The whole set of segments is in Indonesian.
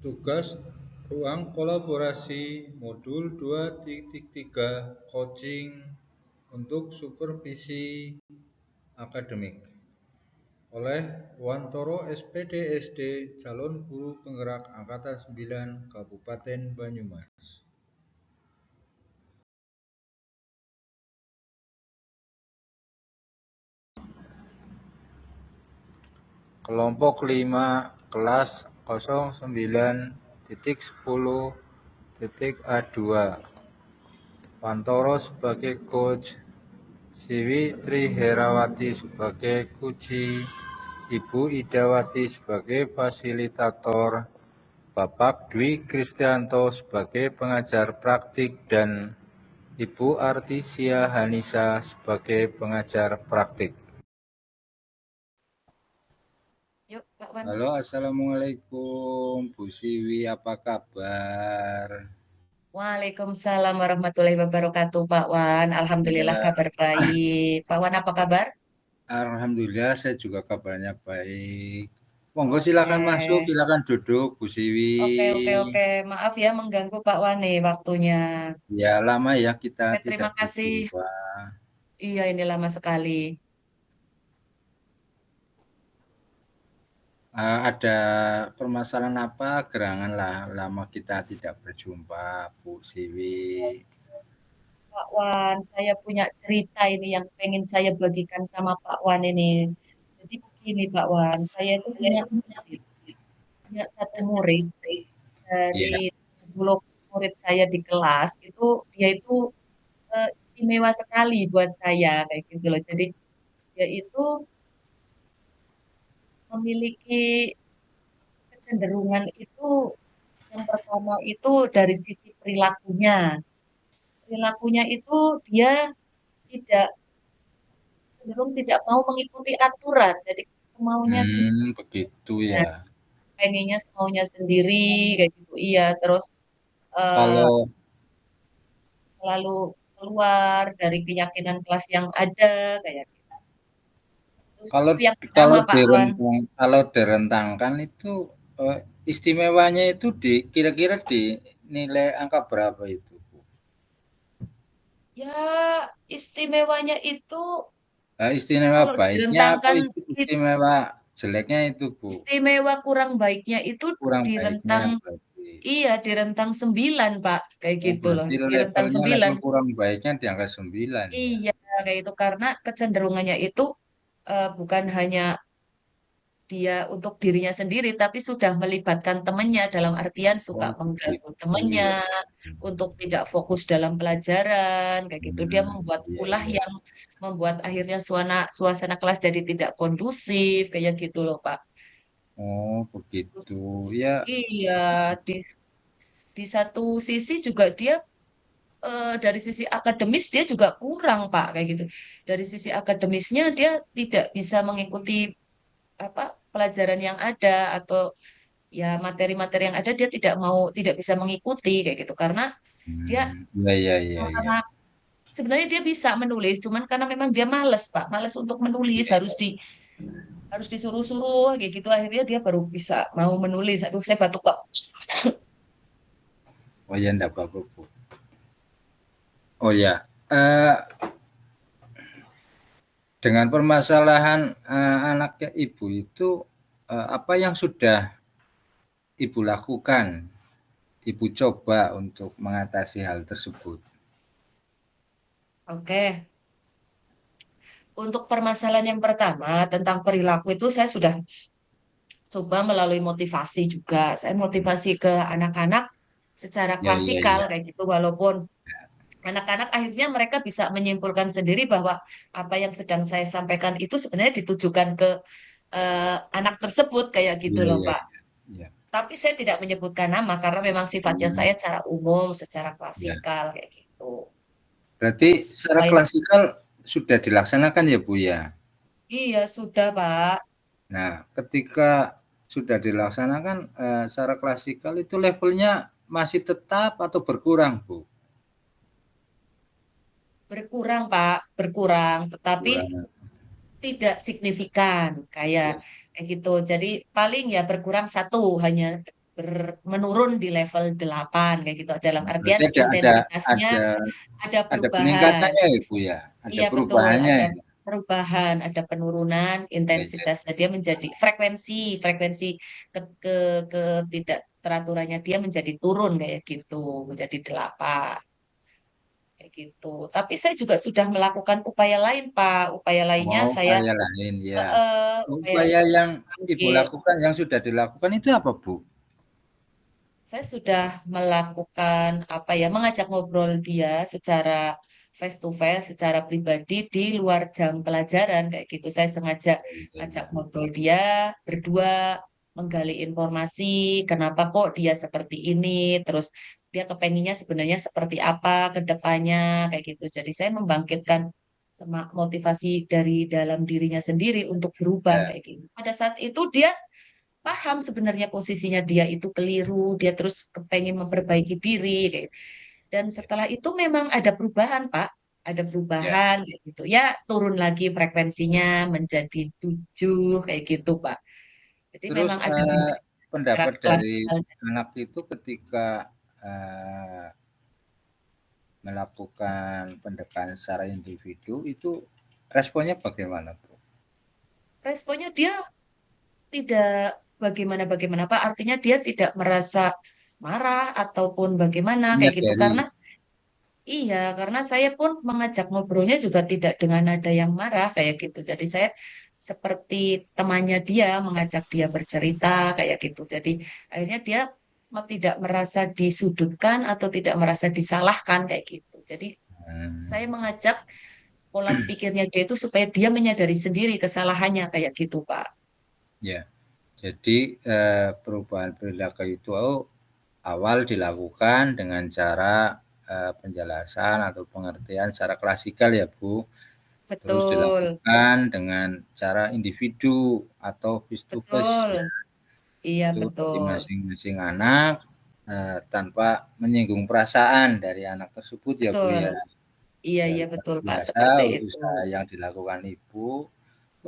Tugas ruang kolaborasi modul 2.3 coaching untuk supervisi akademik oleh Wantoro SPD SD calon guru penggerak Angkatan 9 Kabupaten Banyumas. Kelompok 5 kelas 09.10.A2 Wantoro sebagai coach, Siwi Triherawati sebagai kunci, Ibu Idawati sebagai fasilitator, Bapak Dwi Kristianto sebagai pengajar praktik, dan Ibu Artisia Hanisa sebagai pengajar praktik. Yuk, Pak Wan. Halo, assalamualaikum Bu Siwi, apa kabar? Waalaikumsalam warahmatullahi wabarakatuh, Pak Wan. Alhamdulillah Ya, kabar baik. Pak Wan apa kabar? alhamdulillah saya juga kabarnya baik. Monggo Oke, silakan masuk, silakan duduk Bu Siwi. oke. Maaf ya mengganggu Pak Wan nih waktunya. Ya, lama ya kita Oke, tidak terima kasih. berjumpa. Iya, ini lama sekali. Ada permasalahan apa? Gerangan lah lama kita tidak berjumpa Bu Siwi. Pak Wan, saya punya cerita ini yang pengen saya bagikan sama Pak Wan ini. Jadi begini Pak Wan, saya itu punya satu murid Ya, dari 10 murid saya di kelas itu dia itu istimewa sekali buat saya kayak gitu loh. Jadi dia itu memiliki kecenderungan itu yang pertama itu dari sisi perilakunya. Perilakunya itu dia tidak cenderung tidak mau mengikuti aturan. Jadi semaunya sendiri, begitu ya. pengennya semaunya sendiri kayak gitu. Iya, terus eh, Kalau selalu keluar dari keyakinan kelas yang ada kayak gitu. Terus Kalau itu yang pertama Pak Wan. kalau direntangkan itu istimewanya itu kira-kira di nilai angka berapa itu, Bu? Ya, istimewanya itu Istimewa kalau baiknya atau direntangkan istimewa jeleknya itu, Bu? istimewa kurang baiknya itu Kurang baiknya direntang, berarti. iya, direntang 9 Pak, kayak Oh, gitu loh. berarti Direntang levelnya 9. level kurang baiknya di angka 9 ya. Iya, kayak itu karena kecenderungannya itu bukan hanya dia untuk dirinya sendiri, tapi sudah melibatkan temannya dalam artian suka Oh, mengganggu begitu temannya ya. untuk tidak fokus dalam pelajaran, kayak gitu. Dia membuat Iya, ulah iya. yang membuat akhirnya suasana kelas jadi tidak kondusif, kayak gitu loh, Pak. Oh, Terus, begitu. Ya, iya, di di satu sisi juga dia dari sisi akademis dia juga kurang, Pak, kayak gitu. Dari sisi akademisnya dia tidak bisa mengikuti apa pelajaran yang ada atau ya materi-materi yang ada dia tidak bisa mengikuti kayak gitu karena dia iya, iya, iya, iya. karena sebenarnya dia bisa menulis cuman karena memang dia males Pak, males untuk menulis, Iya, iya. harus disuruh-suruh kayak gitu akhirnya dia baru bisa mau menulis. Aduh saya batuk Pak. Oh ya, enggak apa-apa, Bu. Oh ya, eh, dengan permasalahan anaknya Ibu itu apa yang sudah Ibu lakukan, Ibu coba untuk mengatasi hal tersebut? Oke, untuk permasalahan yang pertama tentang perilaku itu saya sudah coba melalui motivasi juga. Saya motivasi ke anak-anak secara Ya, iya, klasikal iya. kayak gitu walaupun anak-anak akhirnya mereka bisa menyimpulkan sendiri bahwa apa yang sedang saya sampaikan itu sebenarnya ditujukan ke anak tersebut kayak gitu Iya, loh iya, Pak. iya. Iya. Tapi saya tidak menyebutkan nama karena memang sifatnya Hmm, saya secara umum, secara ya. klasikal kayak gitu. Berarti Terus secara selain klasikal sudah dilaksanakan ya, Bu ya? iya sudah Pak, Nah, ketika sudah dilaksanakan secara klasikal itu levelnya masih tetap atau berkurang, Bu? berkurang Pak, berkurang, tetapi Kurang. tidak signifikan kayak Ya. kayak gitu. Jadi paling ya berkurang satu hanya. menurun di level 8 kayak gitu. Dalam artian Berarti intensitasnya ada ada perubahan. peningkatannya ya Bu ya, ada Iya betul, perubahannya ada ya. perubahan, ada penurunan Ya, ya. intensitasnya dia menjadi frekuensi ke tidak teraturannya dia menjadi turun kayak gitu, menjadi 8 kayak gitu. Tapi saya juga sudah melakukan upaya lain, Pak. Upaya lainnya Oh, saya upaya lain ya. upaya Upaya yang Ibu bangkit. lakukan, yang sudah dilakukan itu apa Bu? Saya sudah melakukan apa ya, mengajak ngobrol dia secara face to face, secara pribadi di luar jam pelajaran kayak gitu. Saya sengaja Ya, ajak ya. ngobrol dia berdua, menggali informasi, kenapa kok dia seperti ini, terus dia kepenginnya sebenarnya seperti apa ke depannya kayak gitu. Jadi saya membangkitkan motivasi dari dalam dirinya sendiri untuk berubah Ya. kayak gitu. Pada saat itu dia paham sebenarnya posisinya dia itu keliru, dia terus kepengen memperbaiki diri. Dan setelah itu memang ada perubahan, Pak. Ada Ya. perubahan kayak gitu. Ya, turun lagi frekuensinya menjadi 7 kayak gitu, Pak. Jadi Terus memang ada pendapat dari klasikal. anak itu ketika melakukan pendekatan secara individu itu responnya bagaimana Bu? Responnya dia tidak bagaimana-bagaimana, Pak. Artinya dia tidak merasa marah ataupun bagaimana kayak gitu. Menyadari. Iya, karena saya pun mengajak ngobrolnya juga tidak dengan nada yang marah kayak gitu. Jadi saya seperti temannya dia mengajak dia bercerita kayak gitu. Jadi akhirnya dia tidak merasa disudutkan atau tidak merasa disalahkan kayak gitu. Jadi Hmm, saya mengajak pola pikirnya dia itu supaya dia menyadari sendiri kesalahannya kayak gitu, Pak. ya. Jadi perubahan perilaku itu awal dilakukan dengan cara penjelasan atau pengertian secara klasikal ya Bu. Terus Betul, dilakukan dengan cara individu atau face to face betul. ya. Iya, Itu dari betul. masing-masing anak tanpa menyinggung perasaan dari anak tersebut ya Bu Betul. ya. Iya, Ya iya luar betul, Pak. biasa Seperti itu. usaha yang dilakukan Ibu.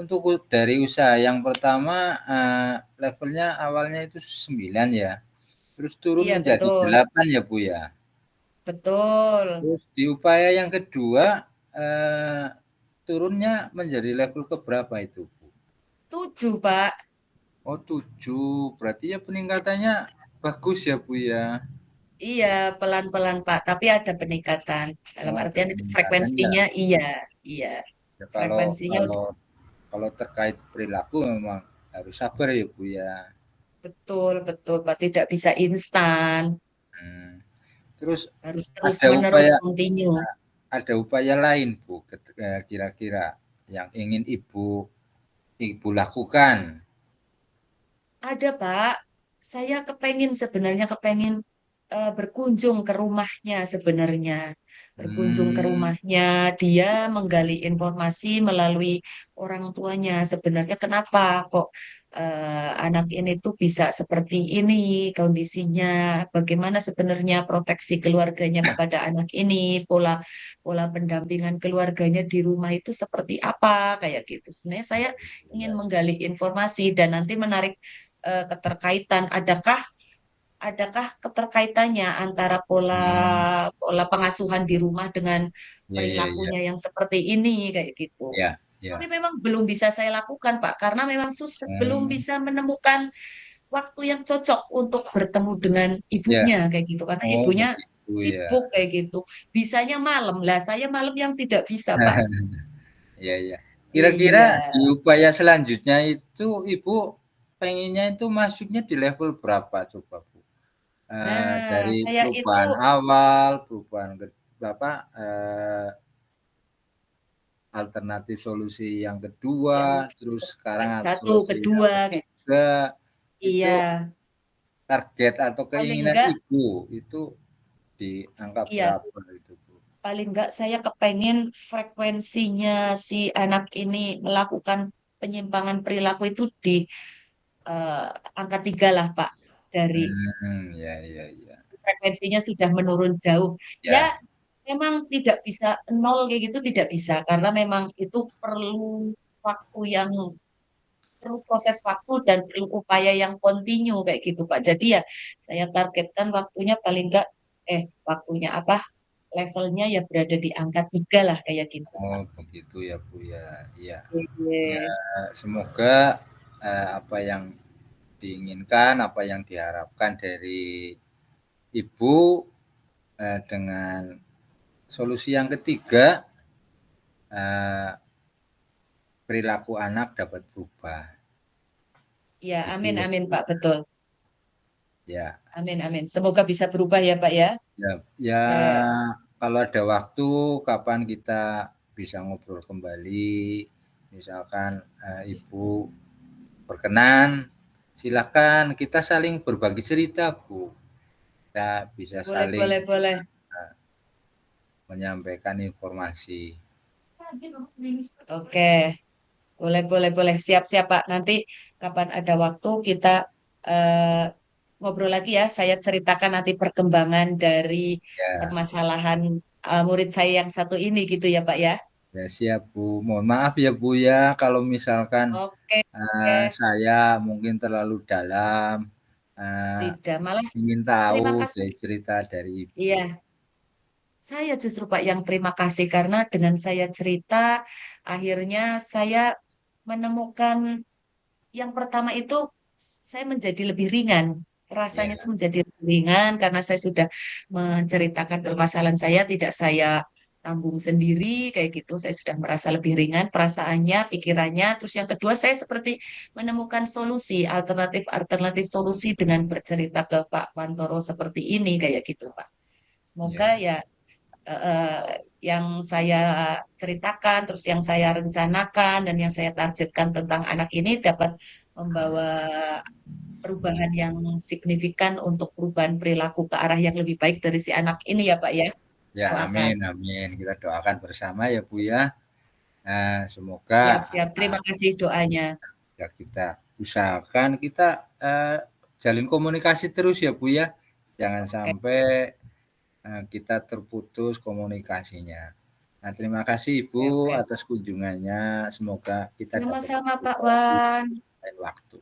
Untuk dari usaha yang pertama levelnya awalnya itu 9 ya. Terus turun Iya, menjadi betul. 8 ya Bu ya. Betul. Terus di upaya yang kedua turunnya menjadi level keberapa itu Bu? 7, Pak. Oh 7, berarti ya peningkatannya bagus ya Bu ya. Iya, pelan-pelan, Pak. Tapi ada peningkatan. Dalam Oh ada artian itu peningkatan ya. frekuensinya, iya. Iya. Ya kalau Frekuensinya kalau kalau terkait perilaku memang harus sabar ya Bu ya. betul, betul, Pak. Tidak bisa instan. Hmm. Terus Harus ada terus-menerus upaya continue. lain Bu kira-kira yang ingin Ibu lakukan. Ada, Pak. Saya sebenarnya kepengen berkunjung ke rumahnya sebenarnya. Berkunjung ke Hmm, rumahnya, dia menggali informasi melalui orang tuanya. Sebenarnya kenapa kok anak ini tuh bisa seperti ini kondisinya? Bagaimana sebenarnya proteksi keluarganya kepada anak ini? Pola pola pendampingan keluarganya di rumah itu seperti apa? Kayak gitu. Sebenarnya saya ingin ya, menggali informasi dan nanti menarik keterkaitan. Adakah keterkaitannya antara pola hmm, pola pengasuhan di rumah dengan ya, ya, ya, perilakunya yang seperti ini kayak gitu. ya, Tapi ya. memang belum bisa saya lakukan, Pak, karena memang susah, belum Hmm, bisa menemukan waktu yang cocok untuk bertemu dengan ya. ibunya kayak gitu. Karena Oh ibunya begitu ya. sibuk kayak gitu. Bisanya malam lah, saya malam yang tidak bisa, Pak. Ya, ya. Kira-kira Iya. di upaya selanjutnya itu Ibu pengennya itu masuknya di level berapa coba Bu? Nah, Dari saya itu perubahan awal, perubahan berapa alternatif solusi yang kedua, yang terus sekarang step satu, solusi yang kedua, kayak ketiga, itu iya, target atau paling keinginan enggak, Ibu itu di angka iya. berapa itu Bu? Paling enggak saya kepengen frekuensinya si anak ini melakukan penyimpangan perilaku itu di eh, angka 3 lah, Pak. Dari Ya, ya, ya. frekuensinya sudah menurun jauh. Ya, Ya, memang tidak bisa nol kayak gitu, tidak bisa. Karena memang itu perlu waktu yang perlu proses waktu dan perlu upaya yang kontinu kayak gitu Pak. Jadi ya saya targetkan waktunya paling enggak waktunya apa levelnya ya berada di angka 3 lah kayak gitu Oh, Pak. begitu ya, Bu, ya. Iya. Ya, Oke. semoga apa yang diinginkan, apa yang diharapkan dari Ibu dengan solusi yang ketiga, perilaku anak dapat berubah. Ya, Itu amin amin Pak, betul. ya, Amin amin. Semoga bisa berubah ya Pak ya. ya, ya Eh, kalau ada waktu kapan kita bisa ngobrol kembali, misalkan Ibu berkenan, silakan kita saling berbagi cerita, Bu. Kita bisa boleh saling boleh boleh. menyampaikan informasi. Oke, boleh boleh boleh. Siap siap Pak. Nanti kapan ada waktu kita eh, ngobrol lagi ya. Saya ceritakan nanti perkembangan dari Ya, permasalahan murid saya yang satu ini gitu ya Pak ya. ya siap, Bu. Mohon maaf ya, Bu, ya, kalau misalkan Oke, oke. saya mungkin terlalu dalam, eh, Tidak, malah ingin tahu terima kasih. dari cerita dari Ibu. Iya, saya justru Pak yang terima kasih karena dengan saya cerita akhirnya saya menemukan yang pertama itu saya menjadi lebih ringan. Rasanya itu Ya, menjadi lebih ringan karena saya sudah menceritakan permasalahan saya, tidak saya tanggung sendiri kayak gitu. Saya sudah merasa lebih ringan perasaannya, pikirannya. Terus yang kedua saya seperti menemukan solusi, alternatif-alternatif solusi dengan bercerita ke Pak Wantoro seperti ini kayak gitu, Pak. Semoga ya, ya yang saya ceritakan, terus yang saya rencanakan dan yang saya targetkan tentang anak ini dapat membawa perubahan yang signifikan untuk perubahan perilaku ke arah yang lebih baik dari si anak ini ya Pak ya. ya, Doakan. amin, amin. Kita doakan bersama ya, Bu, ya. Semoga Siap, siap. Terima kasih doanya. ya kita usahakan kita jalin komunikasi terus ya, Bu, ya. Jangan Oke, sampai kita terputus komunikasinya. Nah, terima kasih oke, Ibu oke. atas kunjungannya. Semoga kita dapat Sama-sama ngobrol Pak lagi Wan. lain waktu.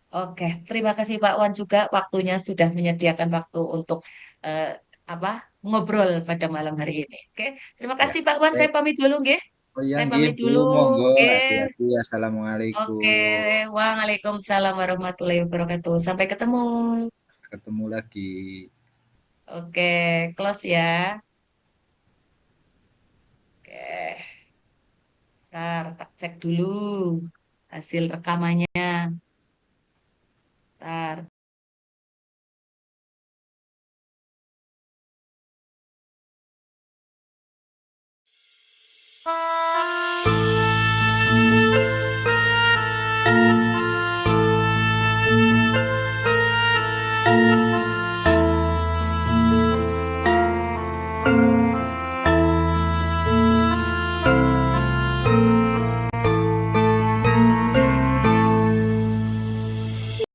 Oke, terima kasih Pak Wan juga waktunya sudah menyediakan waktu untuk eh, apa ngobrol pada malam hari ini. Oke, terima Ya, kasih Pak Wan. Saya baik. pamit dulu, nggih. Oh iya, Saya nggih pamit Bu, dulu. monggo Oke, hati-hati. oke. Assalamualaikum. Waalaikumsalam warahmatullahi wabarakatuh. Sampai ketemu. Ketemu lagi. Oke, close ya. Oke, ntar tak cek dulu hasil rekamannya. Ntar.